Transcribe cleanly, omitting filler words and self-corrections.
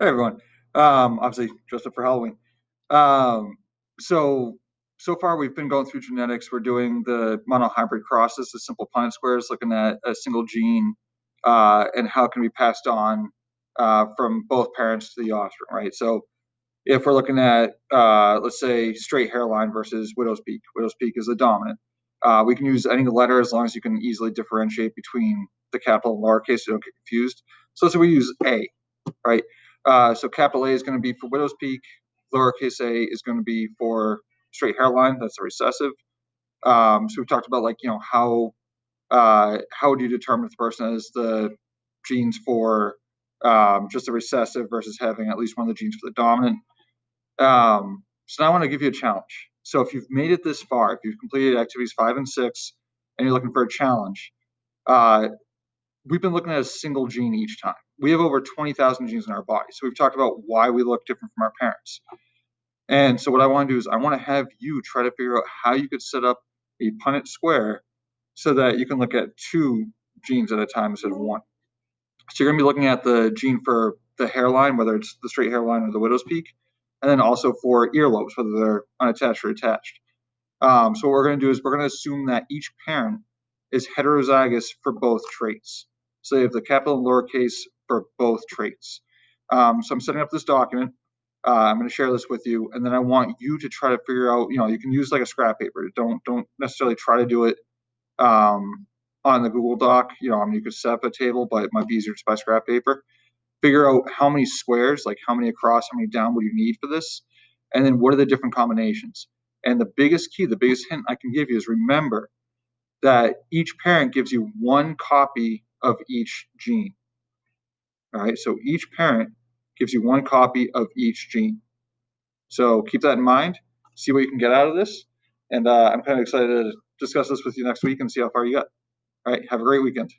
Hey everyone. Obviously dressed up for Halloween. Um, so so far we've been going through genetics. We're doing the monohybrid crosses, the simple Punnett squares, looking at a single gene and how it can be passed on from both parents to the offspring, right? So if we're looking at let's say straight hairline versus widow's peak, widow's peak is the dominant. We can use any letter as long as you can easily differentiate between the capital and lowercase, so you don't get confused. So let's say we use A, right? So capital A is going to be for widow's peak. Lowercase a is going to be for straight hairline. That's a recessive. So we talked about how would you determine if the person has the genes for just a recessive versus having at least one of the genes for the dominant. So now I want to give you a challenge. So if you've made it this far, if you've completed activities 5 and 6, and you're looking for a challenge, uh, we've been looking at a single gene each time. We have over 20,000 genes in our body. So we've talked about why we look different from our parents. And so what I want to do is I want to have you try to figure out how you could set up a Punnett square so that you can look at 2 genes at a time instead of 1. So you're going to be looking at the gene for the hairline, whether it's the straight hairline or the widow's peak, and then also for earlobes, whether they're unattached or attached. So what we're going to do is we're going to assume that each parent is heterozygous for both traits. So you have the capital and lowercase for both traits. So I'm setting up this document. I'm going to share this with you, and then I want you to try to figure out. You can use like a scrap paper. Don't necessarily try to do it on the Google Doc. You could set up a table, but it might be easier just by scrap paper. Figure out how many squares, like how many across, how many down would you need for this, and then what are the different combinations. And the biggest key, the biggest hint I can give you is remember that each parent gives you 1 copy of each gene. All right, so each parent gives you 1 copy of each gene. So keep that in mind, see what you can get out of this. And I'm kind of excited to discuss this with you next week and see how far you got. All right, have a great weekend.